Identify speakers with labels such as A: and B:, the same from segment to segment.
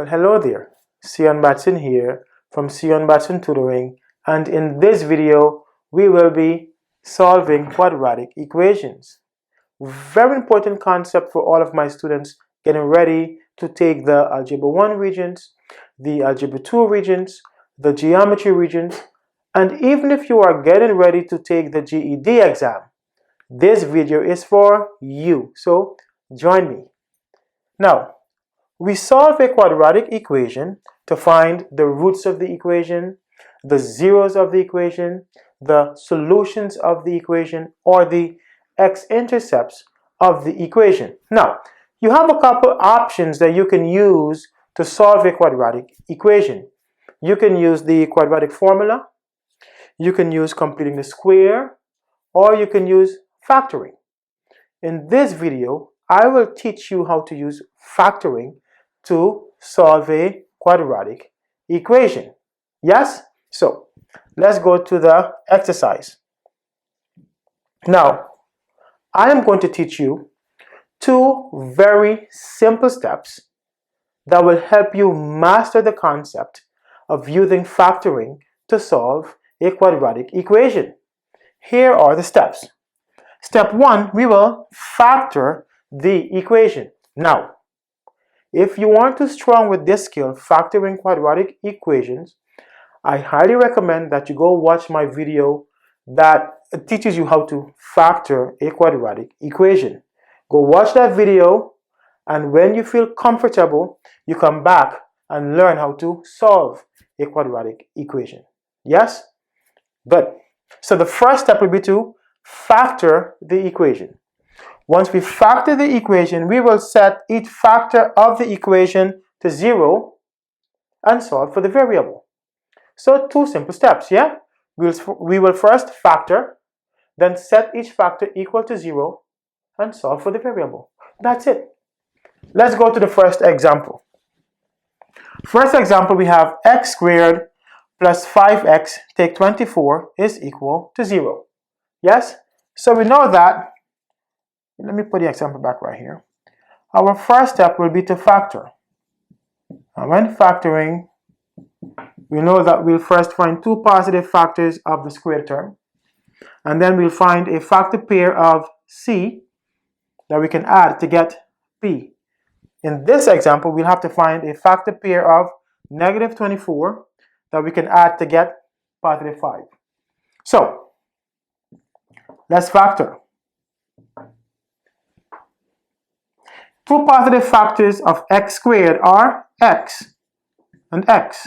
A: Well, hello there. Sion Batson here from Sion Batson Tutoring, and in this video we will be solving quadratic equations. Very important concept for all of my students getting ready to take the Algebra 1 regions, the Algebra 2 regions, the Geometry regions, and even if you are getting ready to take the GED exam, this video is for you. So join me. Now, we solve a quadratic equation to find the roots of the equation, the zeros of the equation, the solutions of the equation, or the x-intercepts of the equation. Now, you have a couple options that you can use to solve a quadratic equation. You can use the quadratic formula, you can use completing the square, or you can use factoring. In this video, I will teach you how to use factoring to solve a quadratic equation. Yes? So, let's go to the exercise. Now, I am going to teach you two very simple steps that will help you master the concept of using factoring to solve a quadratic equation. Here are the steps. Step 1, we will factor the equation. Now, if you aren't too strong with this skill, factoring quadratic equations, I highly recommend that you go watch my video that teaches you how to factor a quadratic equation. Go watch that video, and when you feel comfortable, you come back and learn how to solve a quadratic equation. Yes? Good. So the first step will be to factor the equation. Once we factor the equation, we will set each factor of the equation to 0 and solve for the variable. So two simple steps, yeah? We will first factor, then set each factor equal to 0 and solve for the variable. That's it. Let's go to the first example. First example, we have x squared plus 5x take 24 is equal to 0. Yes? So we know that. Let me put the example back right here. Our first step will be to factor. And when factoring, we know that we'll first find two positive factors of the squared term. And then we'll find a factor pair of c that we can add to get p. In this example, we'll have to find a factor pair of negative 24 that we can add to get positive 5. So, let's factor. Two positive factors of x squared are x and x.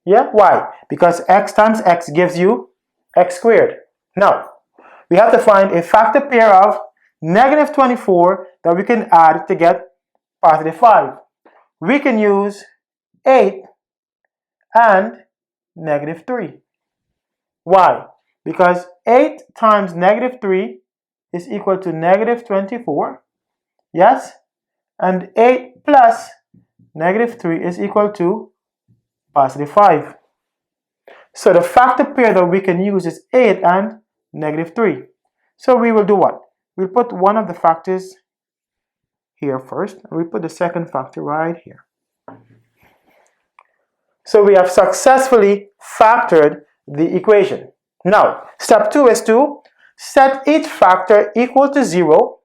A: Yeah, why? Because x times x gives you x squared. Now, we have to find a factor pair of negative 24 that we can add to get positive 5. We can use 8 and negative 3. Why? Because 8 times negative 3 is equal to negative 24. Yes? And 8 plus negative 3 is equal to positive 5. So the factor pair that we can use is 8 and negative 3. So we will do what? We'll put one of the factors here first, and we put the second factor right here. So we have successfully factored the equation. Now, step 2 is to set each factor equal to 0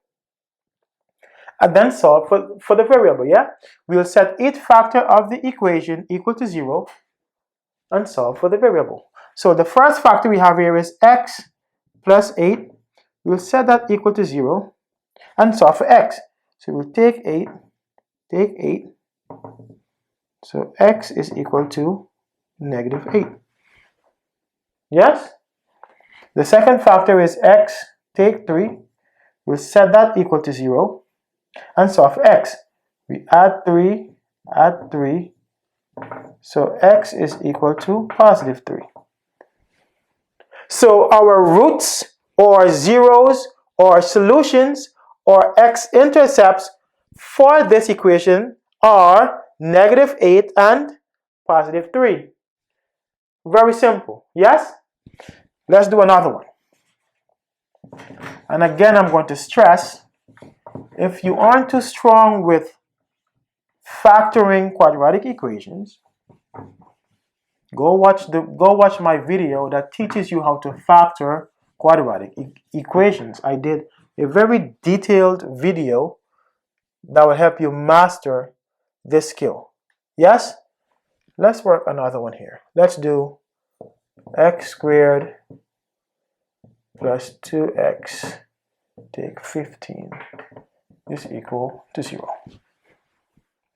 A: and then solve for the variable, yeah? We'll set each factor of the equation equal to 0 and solve for the variable. So the first factor we have here is x plus 8. We'll set that equal to 0 and solve for x. So we'll take 8, take 8. So x is equal to negative 8. Yes? The second factor is x, take 3. We'll set that equal to 0 and solve for x. We add 3, add 3. So x is equal to positive 3. So our roots or zeros or solutions or x-intercepts for this equation are negative 8 and positive 3. Very simple. Yes? Let's do another one. And again, I'm going to stress, if you aren't too strong with factoring quadratic equations, go watch my video that teaches you how to factor quadratic equations. I did a very detailed video that will help you master this skill. Yes? Let's work another one here. Let's do x squared plus 2x take 15 is equal to 0.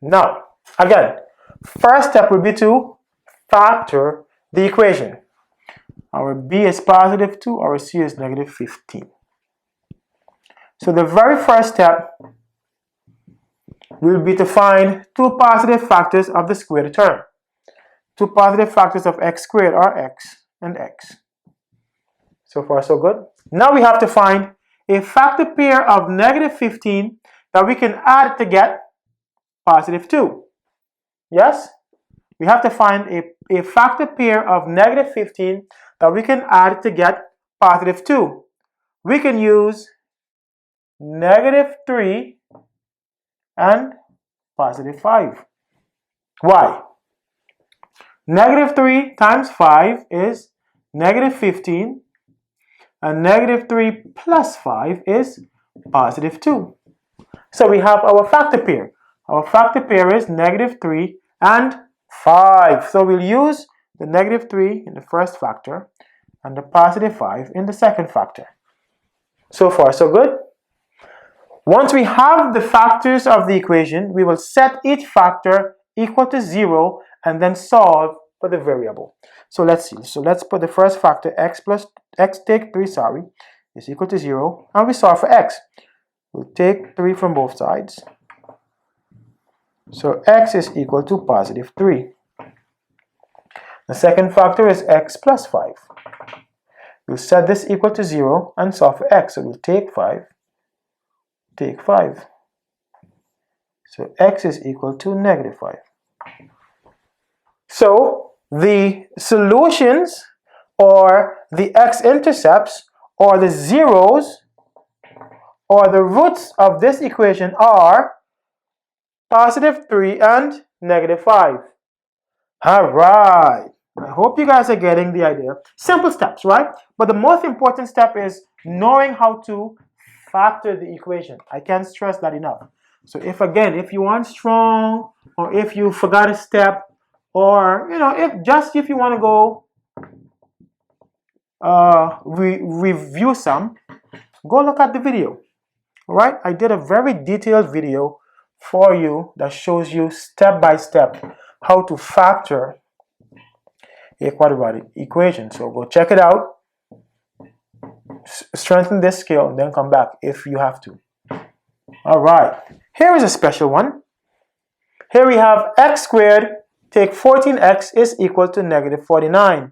A: Now, again, first step will be to factor the equation. Our b is positive 2, our c is negative 15. So the very first step will be to find two positive factors of the squared term. Two positive factors of x squared are x and x. So far, so good. Now we have to find a factor pair of negative 15 that we can add to get positive 2. Yes? We have to find a factor pair of negative 15 that we can add to get positive 2. We can use negative 3 and positive 5. Why? Negative 3 times 5 is negative 15, and negative 3 plus 5 is positive 2. So we have our factor pair. Our factor pair is negative 3 and 5. So we'll use the negative 3 in the first factor and the positive 5 in the second factor. So far, so good. Once we have the factors of the equation, we will set each factor equal to 0 and then solve for the variable. So let's see. So let's put the first factor, x take 3, is equal to 0, and we solve for x. We'll take 3 from both sides. So x is equal to positive 3. The second factor is x plus 5. We'll set this equal to 0 and solve for x. So we'll take 5, take 5. So x is equal to negative 5. So the solutions, or the x-intercepts, or the zeros, or the roots of this equation are positive 3 and negative 5. Alright, I hope you guys are getting the idea. Simple steps, right? But the most important step is knowing how to factor the equation. I can't stress that enough. So if you aren't strong, or if you forgot a step, or if you want to go review some, go look at the video. All right, I did a very detailed video for you that shows you step by step how to factor a quadratic equation. So go check it out, strengthen this skill, and then come back if you have to. All right, here is a special one. Here we have x squared take 14x is equal to negative 49.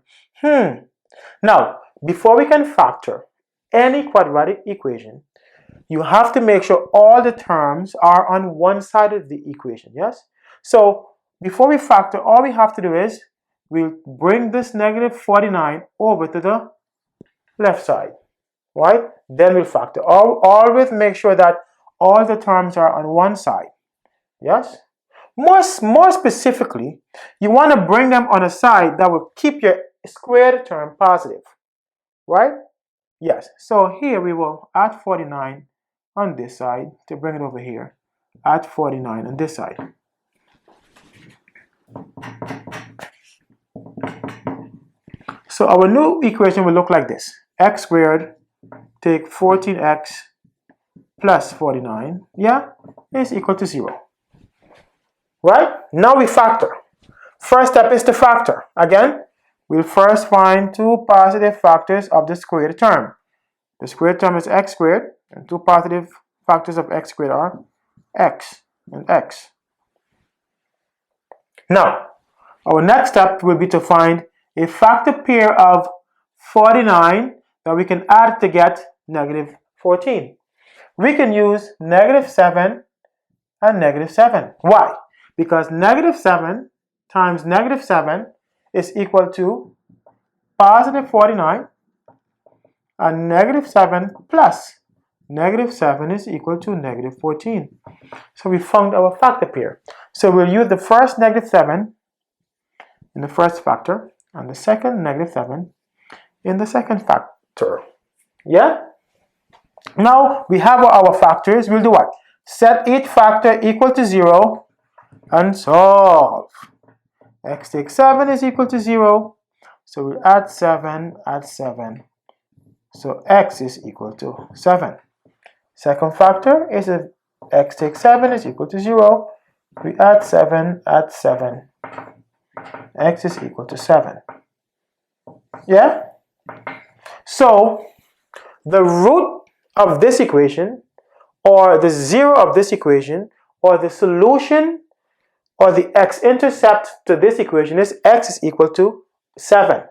A: Now, before we can factor any quadratic equation, you have to make sure all the terms are on one side of the equation, yes? So, before we factor, all we have to do is we'll bring this negative 49 over to the left side, right? Then we'll factor. Always make sure that all the terms are on one side, yes? More specifically, you want to bring them on a side that will keep your squared term positive, right? Yes, so here we will add 49 on this side to bring it over here. Add 49 on this side. So our new equation will look like this. X squared take 14x plus 49, is equal to 0. Right? Now we factor. First step is to factor. Again, we'll first find two positive factors of the squared term. The squared term is x squared, and two positive factors of x squared are x and x. Now, our next step will be to find a factor pair of 49 that we can add to get negative 14. We can use negative 7 and negative 7. Why? Because negative 7 times negative 7 is equal to positive 49, and negative 7 plus negative 7 is equal to negative 14. So we found our factor pair. So we'll use the first -7 in the first factor and the second -7 in the second factor. Yeah? Now we have our factors. We'll do what? Set each factor equal to 0 and solve. X take 7 is equal to 0. So we'll add 7, add 7. So x is equal to 7. Second factor is if x take 7 is equal to 0. We add 7, add 7. X is equal to 7. Yeah? So the root of this equation, or the 0 of this equation, or the solution, or the x-intercept to this equation is x is equal to 7.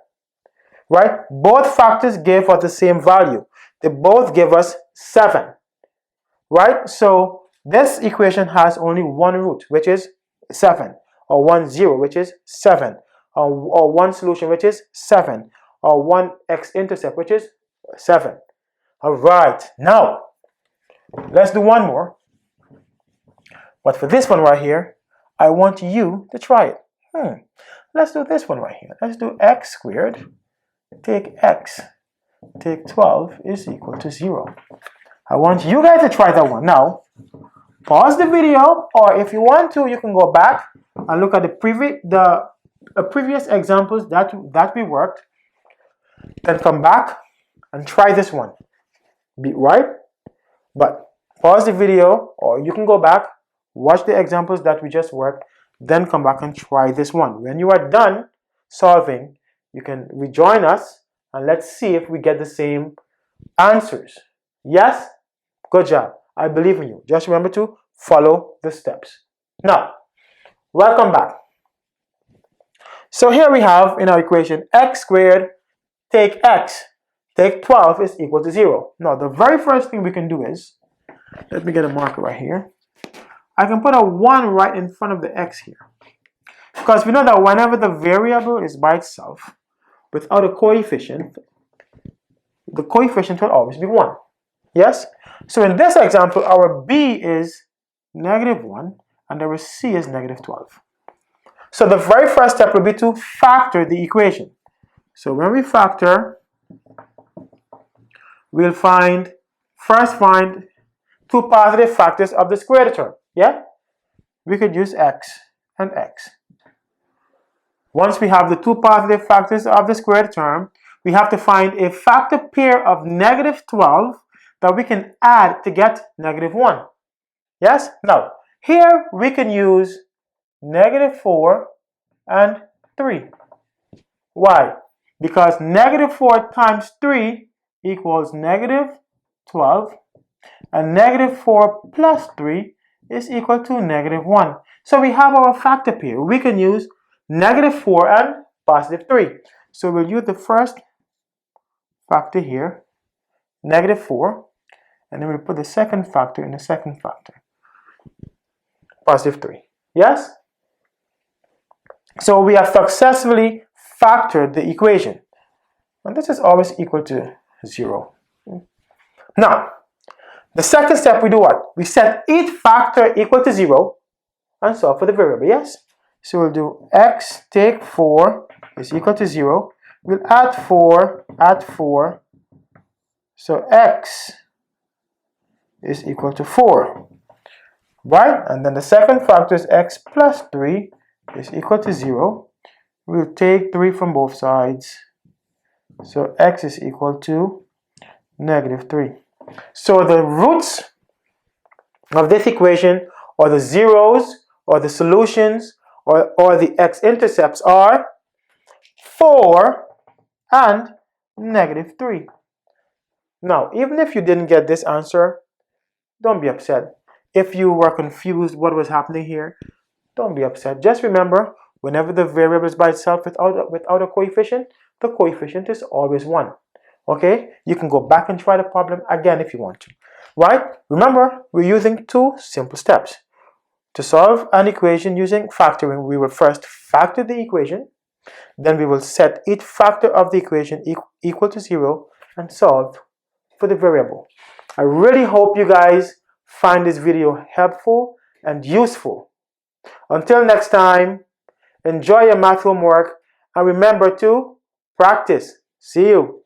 A: Right? Both factors gave us the same value. They both give us 7. Right? So this equation has only one root, which is 7, or 1 0, which is 7, or one solution, which is 7, or one x-intercept, which is 7. All right, now let's do one more. But for this one right here, I want you to try it. Let's do this one right here. Let's do x squared take x take 12 is equal to 0. I want you guys to try that one. Now, pause the video, or if you want to, you can go back and look at the previous examples that we worked. Then come back and try this one. Right? But pause the video, or you can go back, watch the examples that we just worked, then come back and try this one. When you are done solving, you can rejoin us and let's see if we get the same answers. Yes? Good job. I believe in you. Just remember to follow the steps. Now, welcome back. So here we have in our equation x squared take x take 12 is equal to 0. Now, the very first thing we can do is, let me get a marker right here. I can put a 1 right in front of the x here. Because we know that whenever the variable is by itself, without a coefficient, the coefficient will always be 1. Yes? So in this example, our b is -1 and our c is -12. So the very first step will be to factor the equation. So when we factor, we'll first find two positive factors of the squared term. Yeah? We could use x and x. Once we have the two positive factors of the squared term, we have to find a factor pair of -12 that we can add to get -1. Yes? Now, here we can use -4 and 3. Why? Because -4 times 3 equals -12, and -4 plus 3 is equal to -1. So we have our factor pair. We can use -4 and +3. So we'll use the first factor here, -4, and then we'll put the second factor in the second factor, +3. Yes? So we have successfully factored the equation. And this is always equal to 0. Now, the second step we do what? We set each factor equal to 0 and solve for the variable, yes? So we'll do x take 4 is equal to 0. We'll add 4, add 4. So x is equal to 4. Right? And then the second factor is x plus 3 is equal to 0. We'll take 3 from both sides. So x is equal to -3. So the roots of this equation, or the zeros, or the solutions, or the x-intercepts are 4 and -3. Now, even if you didn't get this answer, don't be upset. If you were confused what was happening here, don't be upset. Just remember, whenever the variable is by itself without a coefficient, the coefficient is always 1. Okay? You can go back and try the problem again if you want to. Right? Remember, we're using two simple steps. To solve an equation using factoring, we will first factor the equation. Then we will set each factor of the equation equal to 0 and solve for the variable. I really hope you guys find this video helpful and useful. Until next time, enjoy your math homework and remember to practice. See you.